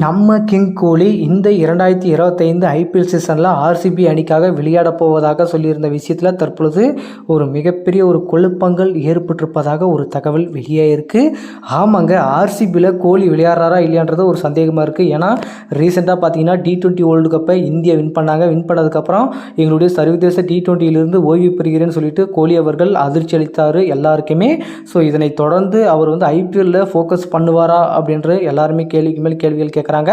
நம்ம கிங் கோலி இந்த 2025 ஐபிஎல் சீசனில் ஆர்சிபி அணிக்காக விளையாட போவதாக சொல்லியிருந்த விஷயத்தில் தற்பொழுது ஒரு மிகப்பெரிய ஒரு குழப்பங்கள் ஏற்பட்டிருப்பதாக ஒரு தகவல் வெளியே இருக்குது. ஆமாங்க, ஆர்சிபியில் கோலி விளையாடுறாரா இல்லையான்றது ஒரு சந்தேகமாக இருக்குது. ஏன்னா ரீசெண்டாக பார்த்தீங்கன்னா T20 வேர்ல்டு கப்பை இந்தியா வின் பண்ணாங்க. வின் பண்ணதுக்கப்புறம் எங்களுடைய சர்வதேச T20 ஓய்வு பெறுகிறேன்னு சொல்லிட்டு கோலி அவர்கள் அதிர்ச்சி அளித்தார் எல்லாருக்குமே. ஸோ இதனை தொடர்ந்து அவர் வந்து ஐபிஎல்லில் ஃபோக்கஸ் பண்ணுவாரா அப்படின்ற எல்லாருமே கேள்விக்கு மேல் கேள்விகள் கேட்குறாங்க.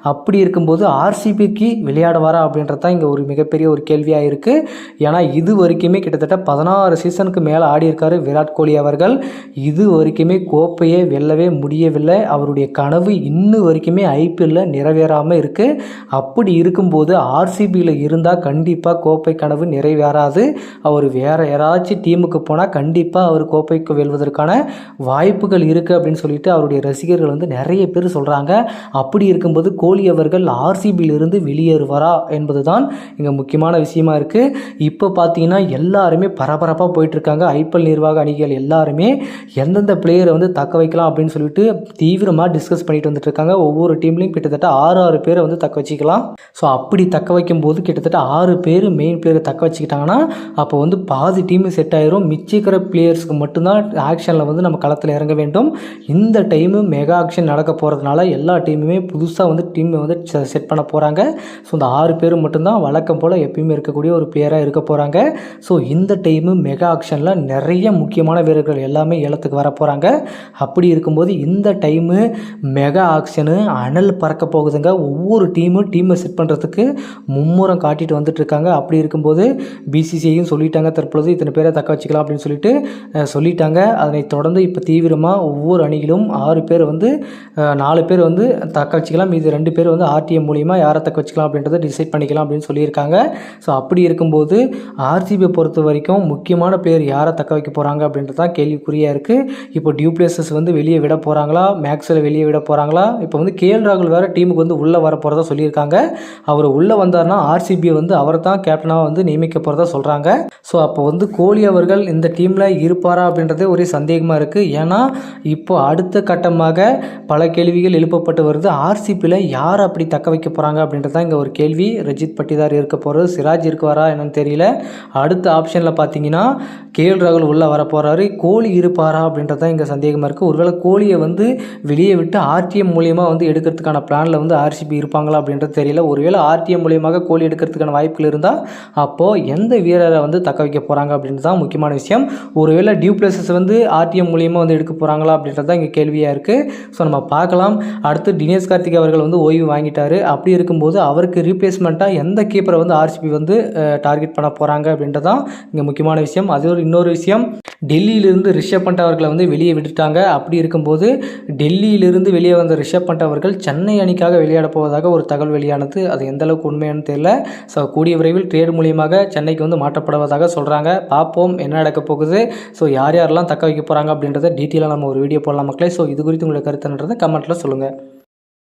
அப்படி இருக்கும்போது ஆர்சிபிக்கு விளையாடுவாரா அப்படின்றது தான் இங்கே ஒரு மிகப்பெரிய ஒரு கேள்வியாக இருக்குது. ஏன்னா இது வரைக்குமே கிட்டத்தட்ட 16 சீசனுக்கு மேலே ஆடி இருக்காரு விராட் கோலி அவர்கள். இது வரைக்குமே கோப்பையை வெல்லவே முடியவில்லை. அவருடைய கனவு இன்னும் வரைக்குமே ஐபிஎல்லில் நிறைவேறாமல் இருக்குது. அப்படி இருக்கும்போது ஆர்சிபியில் இருந்தால் கண்டிப்பாக கோப்பை கனவு நிறைவேறாது. அவர் வேறு யாராச்சும் டீமுக்கு போனால் கண்டிப்பாக அவர் கோப்பைக்கு வெல்வதற்கான வாய்ப்புகள் இருக்குது அப்படின்னு சொல்லிட்டு அவருடைய ரசிகர்கள் வந்து நிறைய பேர் சொல்கிறாங்க. அப்படி இருக்கும்போது கோலி அவர்கள் ஆர்சிபியிலிருந்து வெளியேறுவாரா என்பது தான் இங்கே முக்கியமான விஷயமா இருக்குது. இப்போ பார்த்தீங்கன்னா எல்லாருமே பரபரப்பாக போயிட்டுருக்காங்க. ஐபிஎல் நிர்வாக அணிகள் எல்லாருமே எந்தெந்த பிளேயரை வந்து தக்க வைக்கலாம் அப்படின்னு சொல்லிட்டு தீவிரமாக டிஸ்கஸ் பண்ணிட்டு வந்துட்டு இருக்காங்க. ஒவ்வொரு டீம்லையும் கிட்டத்தட்ட 6 பேரை வந்து தக்க வச்சுக்கலாம். ஸோ அப்படி தக்க வைக்கும்போது கிட்டத்தட்ட 6 பேர் மெயின் பிளேயரை தக்க வச்சுக்கிட்டாங்கன்னா அப்போ வந்து பாதி டீம் செட் ஆயிரும். மிச்சிக்கிற பிளேயர்ஸ்க்கு மட்டும்தான் ஆக்ஷனில் வந்து நம்ம களத்தில் இறங்க வேண்டும். இந்த டைமு மெகா ஆக்ஷன் நடக்க போகிறதுனால எல்லா டீமுமே புதுசாக வந்து டீமை வந்து செட் பண்ண போகிறாங்க. ஸோ இந்த 6 பேர் மட்டும்தான் வழக்கம் போல் எப்பயுமே இருக்கக்கூடிய ஒரு பிளேயராக இருக்க போகிறாங்க. ஸோ இந்த டைமு மெகா ஆக்ஷனில் நிறைய முக்கியமான வீரர்கள் எல்லாமே ஏலத்துக்கு வர போகிறாங்க. அப்படி இருக்கும்போது இந்த டைமு மெகா ஆக்ஷனு அனல் பறக்க போகுதுங்க. ஒவ்வொரு டீமை செட் பண்ணுறதுக்கு மும்முரம் காட்டிட்டு வந்துட்டு இருக்காங்க. அப்படி இருக்கும்போது பிசிசிஐயும் சொல்லிட்டாங்க தற்பொழுது இத்தனை பேரை தக்க வச்சுக்கலாம் அப்படின்னு சொல்லிட்டு சொல்லிட்டாங்க. அதனை தொடர்ந்து இப்போ தீவிரமாக ஒவ்வொரு அணிகளும் 6 பேர் வந்து 4 பேர் வந்து தக்க வச்சுக்கலாம். இது 2 பேர் வந்து ஆர்டிஎம் மூலிமா யாரை தக்க வச்சுக்கலாம் அப்படின்றத டிசைட் பண்ணிக்கலாம் அப்படின்னு சொல்லியிருக்காங்க. ஸோ அப்படி இருக்கும்போது ஆர்சிபியை பொறுத்த வரைக்கும் முக்கியமான பிளேயர் யாரை தக்க வைக்க போகிறாங்க அப்படின்றது தான் கேள்விக்குறியாக இருக்குது. இப்போ டியூப்ளேசஸ் வந்து வெளியே விட போகிறாங்களா, மேக்ஸில் வெளியே விட போகிறாங்களா? இப்போ வந்து கேஎல் ராகுல் வேறு டீமுக்கு வந்து உள்ளே வர போகிறதா சொல்லியிருக்காங்க. அவர் உள்ளே வந்தார்னா ஆர்சிபியை வந்து அவர் தான் கேப்டனாக வந்து நியமிக்க போகிறதா சொல்கிறாங்க. ஸோ அப்போ வந்து கோலி அவர்கள் இந்த டீமில் இருப்பாரா அப்படின்றதே ஒரே சந்தேகமாக இருக்குது. ஏன்னா இப்போ அடுத்த கட்டமாக பல கேள்விகள் எழுப்பப்பட்டு வருது. ஆர்சிபியில் யார் அப்படி தக்க வைக்க போகிறாங்க அப்படின்றது தான் இங்கே ஒரு கேள்வி. ரஜித் பட்டிதார் இருக்க போகிறது, சிராஜ் இருக்குவாரா என்னன்னு தெரியல. அடுத்த ஆப்ஷனில் பார்த்தீங்கன்னா கேஎல் ராகுல் உள்ளே வர போகிறாரு. கோலி இருப்பாரா அப்படின்றது தான் இங்கே சந்தேகமாக இருக்குது. ஒருவேளை கோலியை வந்து வெளியே விட்டு ஆர்டிஎம் மூலியமாக வந்து எடுக்கிறதுக்கான பிளானில் வந்து ஆர்சிபி இருப்பாங்களா அப்படின்றது தெரியல. ஒருவேளை ஆர்டிஎம் மூலியமாக கோலி எடுக்கிறதுக்கான வாய்ப்புகள் இருந்தால் அப்போது எந்த வீரரை வந்து தக்க வைக்க போகிறாங்க அப்படின்றது தான் முக்கியமான விஷயம். ஒருவேளை டியூப்ளேசஸ் வந்து ஆர்டிஎம் மூலியமாக வந்து எடுக்க போகிறாங்களா அப்படின்றது தான் இங்கே கேள்வியாக இருக்குது. ஸோ நம்ம பார்க்கலாம். அடுத்து தினேஷ் கார்த்திக் அவர்கள் வந்து ஓய்வு வாங்கிட்டார். அப்படி இருக்கும்போது அவருக்கு ரீப்ளேஸ்மெண்ட்டாக எந்த கீப்பரை வந்து ஆர்சிபி வந்து டார்கெட் பண்ண போகிறாங்க அப்படின்றது தான் இங்கே முக்கியமான விஷயம். அது ஒரு இன்னொரு விஷயம், டெல்லியிலிருந்து ரிஷப் பண்ட் அவர்களை வந்து வெளியே விட்டுட்டாங்க. அப்படி இருக்கும்போது டெல்லியிலிருந்து வெளியே வந்த ரிஷப் பண்ட் அவர்கள் சென்னை அணிக்காக விளையாட போவதாக ஒரு தகவல் வெளியானது. அது எந்த அளவுக்கு உண்மையானு தெரியல. ஸோ கூடிய விரைவில் ட்ரேட் மூலியமாக சென்னைக்கு வந்து மாற்றப்படுவதாக சொல்கிறாங்க. பார்ப்போம் என்ன நடக்க போகுது. ஸோ யாரெல்லாம் தக்க வைக்க போகிறாங்க அப்படின்றத டீட்டெயிலாக நம்ம ஒரு வீடியோ போடலாம் மக்களே. ஸோ இது குறித்து உங்களுடைய கருத்துன்றதை கமெண்ட்டில் சொல்லுங்கள்.